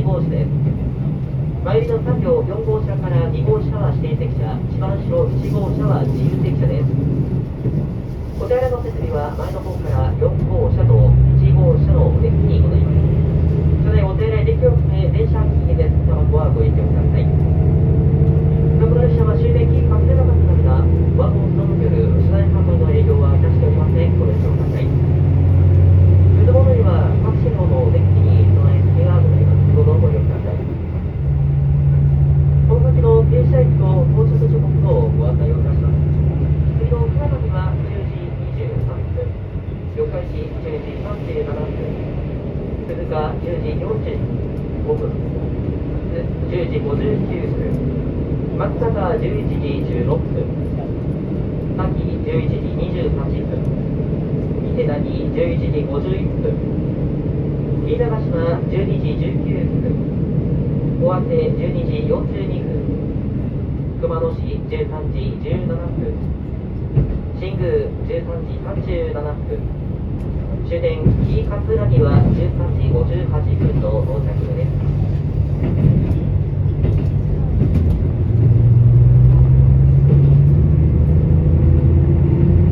号車です。前寄りの3両4号車から2号車は指定席車、一番後ろ1号車は自由席車です。お手洗いの設備は前の方から4号車と1号車のデッキにございます。車内お手洗いデッキを含め電車機器でタバコはご遠慮ください。この列車は終電期間でなかったためなワゴンのみによる車内販売の営業はいたしておりません。ご了承ください。フードボードには各車両のデッキに備え付けがございます。どうぞご利用ください。この先の停車駅と到着時刻のご案内をいたします。次の船崎は10時23分、四日市10時37分、鈴鹿10時45分、10時59分、松阪11時16分、秋11時28分、伊勢谷11時51分、飯田ヶ島12時19分、尾鷲12時42分、熊野市13時17分、新宮13時37分、終電紀伊勝浦木は13時58分の到着です。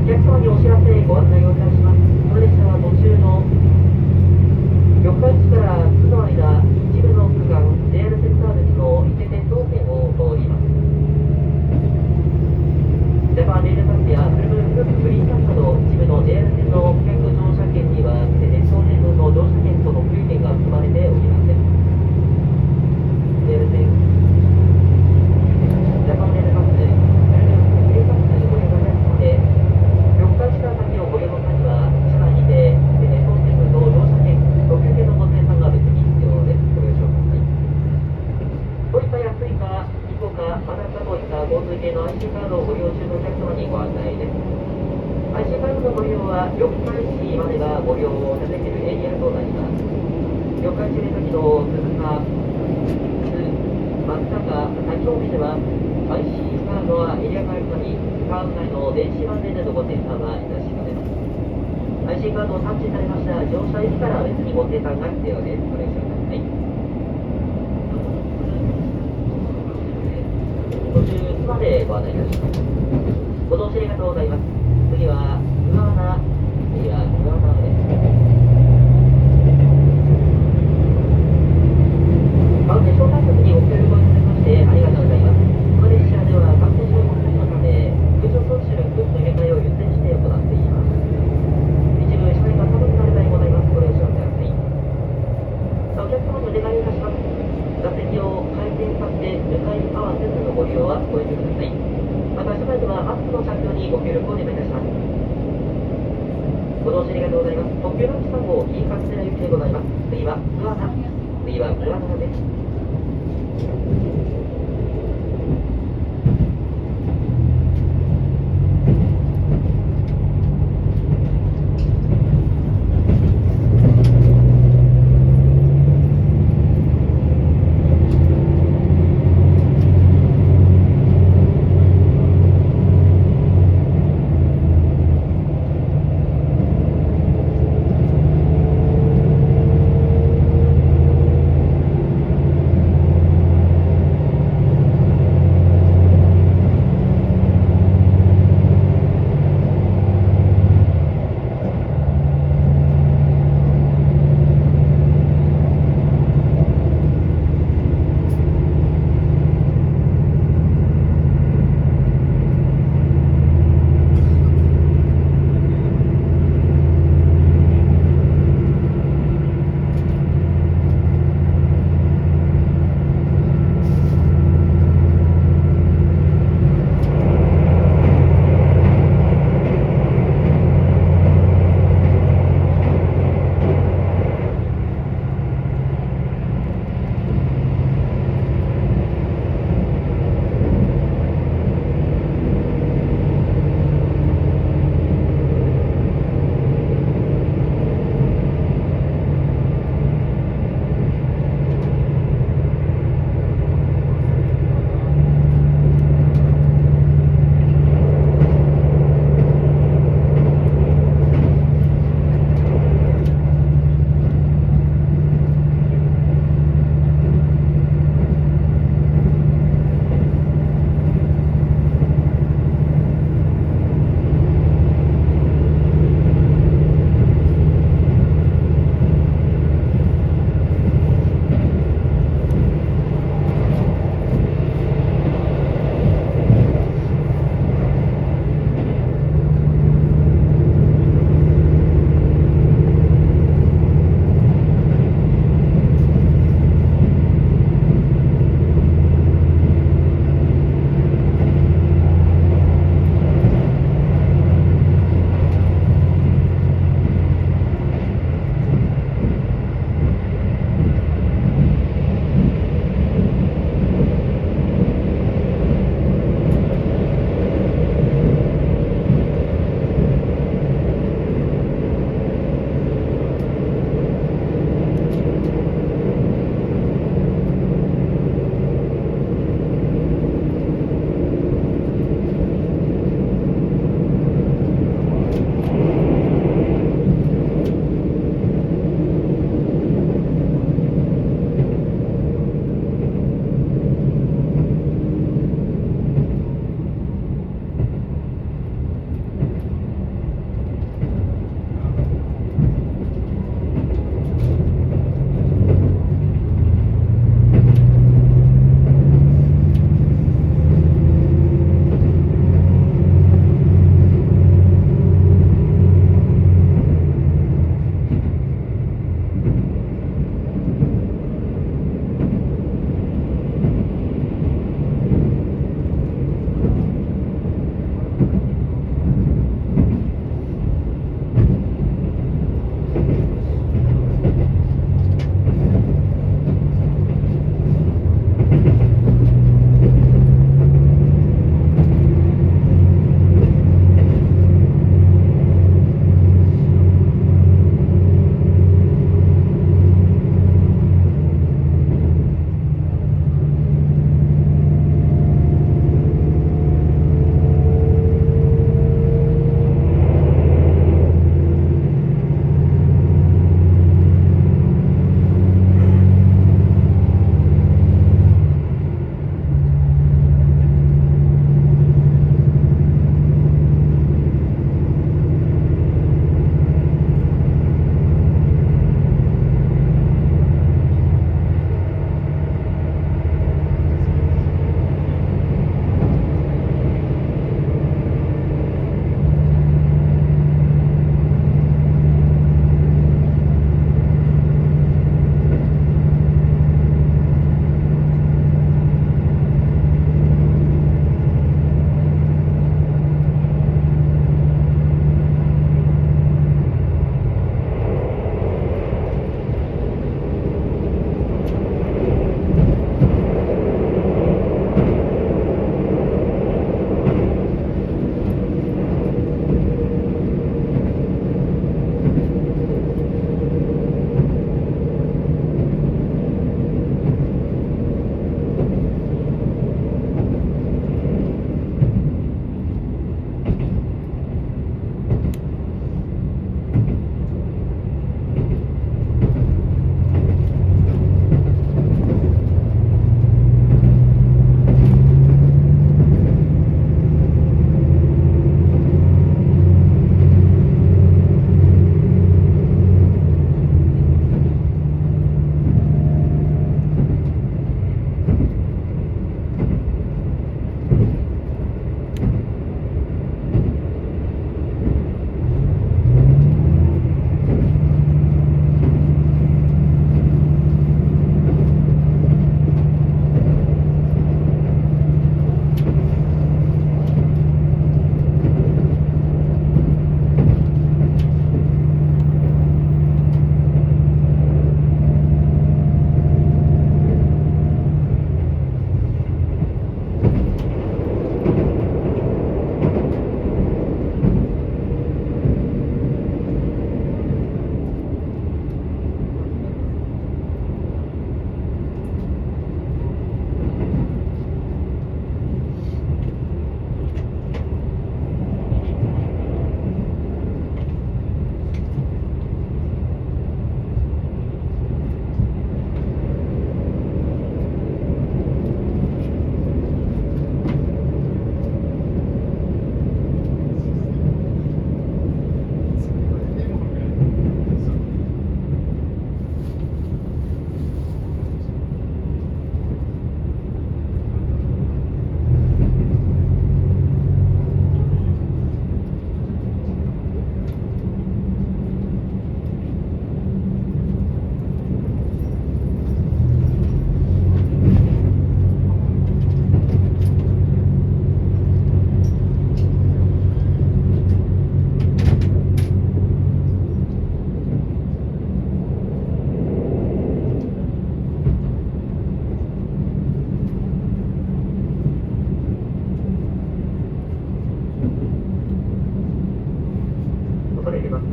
お客様にお知らせご案内をいたします。この列車は途中の四日市から津の間一部の区間 JR センター別の伊勢鉄道線を通ります。ジャパンレールパスやブルブルグリーンパスなど一部の JR 線の顧客乗車券には伊勢鉄道線分の乗車券と特急券が含まれておりません。 JR 線ジャパンレールパスブルブルグリーンパスご利用の際で四日市から先をご利用の際は車内にて伊勢鉄道線分の乗車券特急券のご生産が別に必要です。ご了承ください。トイカやスイカ、イコカ、マナカといった交通系の IC カードをご利用中のお客様にご案内です。IC カードのご利用は四日市までがご利用をいただけるエリアとなります。四日市出先の鈴鹿、松阪、滝方面では IC カードはエリアがあるためカード内の電子マネーでのご生産はいたしません。IC カードを探知されました乗車駅から別にご生産が必要です。ご了承ください。途中津までご案内いたします。ご乗車ありがとうございます。次は桑名、次は桑名です。番組招待客にご協力をいただきましてありがとうございます。この列車では感染症対策のため空調装置の空気の入れ替えを優先して行っています。一部車内が寒くなる場合ございます。ご了承ください。お客様にお願いいたします。座席を回転させて向かい合わせずのご利用はご遠慮ください。また車内ではマスクの着用にご協力をお願いいたします。ご乗車ありがとうございます。特急ランチ3号紀伊勝浦行きでございます。次は桑名、次は桑名です。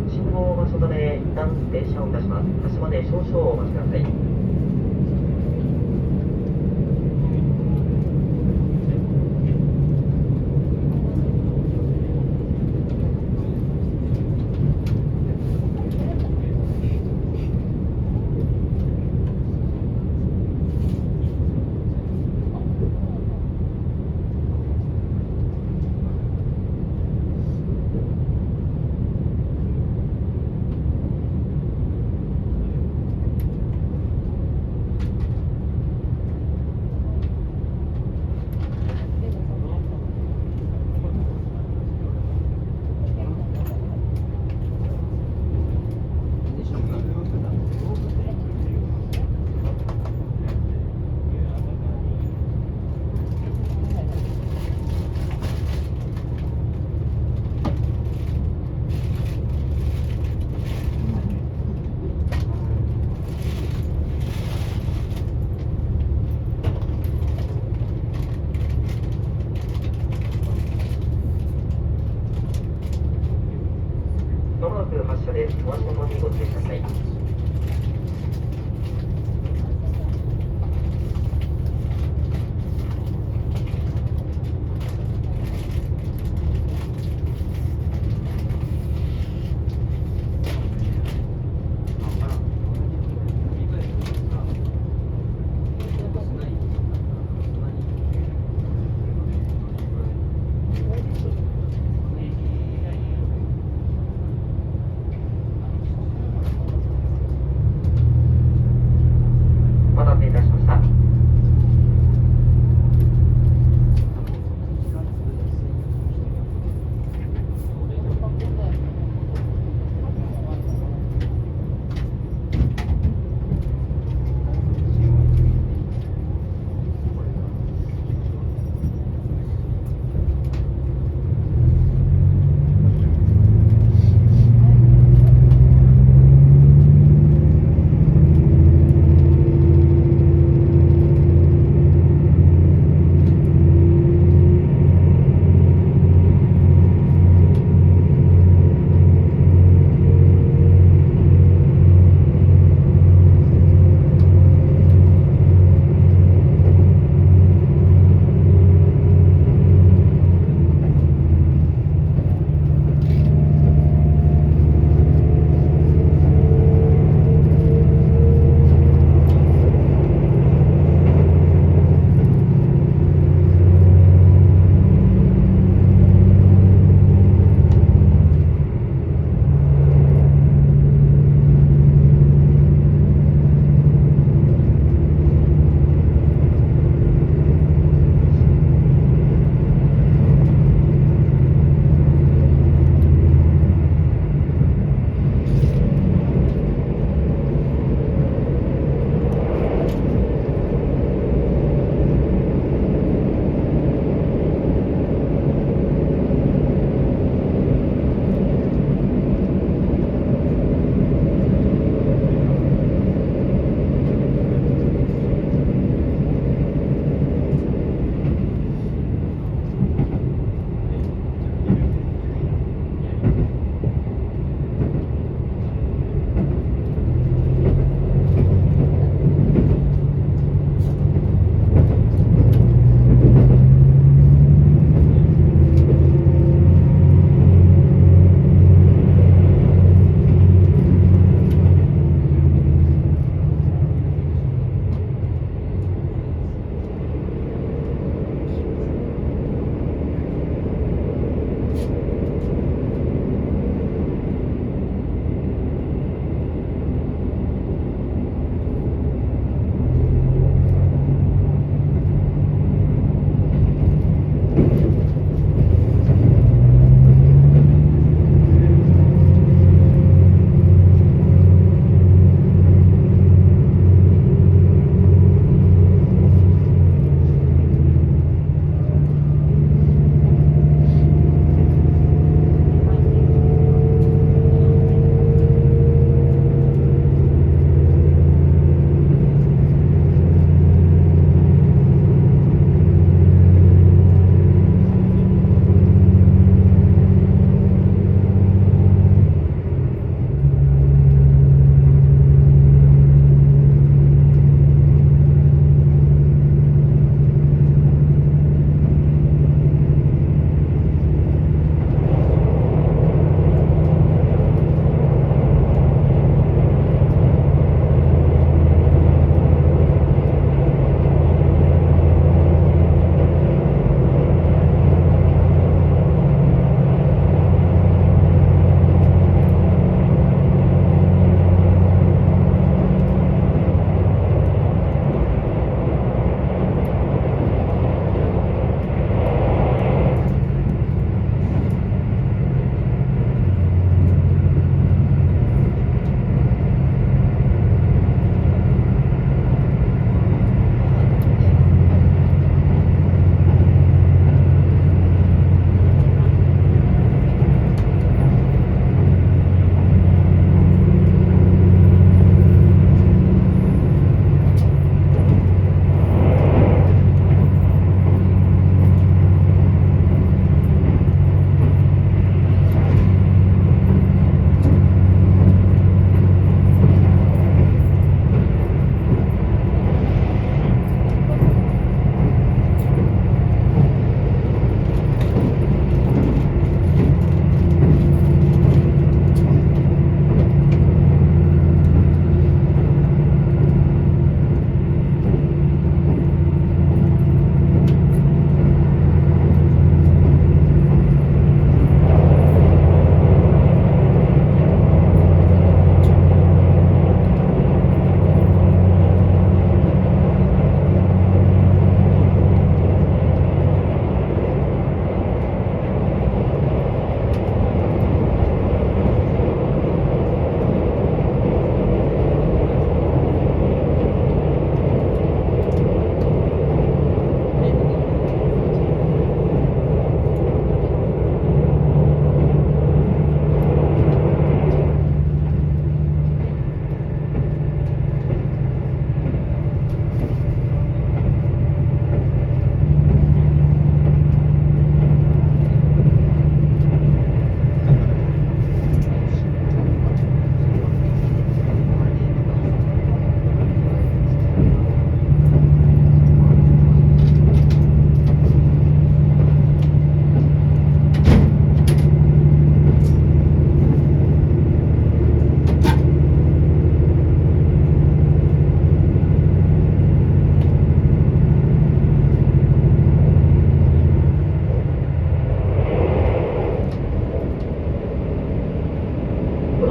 信号場所止め、一旦停車をいたします。発車まで少々お待ちください。まもなく発車です。お足元にご注意ください。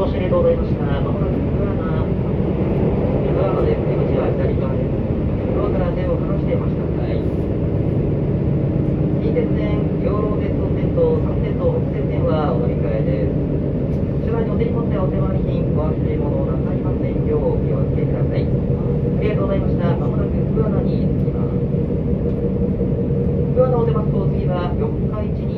しありがとうございました。まもなくグアナです。出口は左側です。ドアから手を離してお待ちください。近鉄線、養老鉄道線と3線と北西線はお乗り換えです。車内にお手に持ってお手回り品、お忘れ物なさいませんようお気をつけください。ありがとうございました。まもなくグアナに着きます。グアナを出ますと次は四日市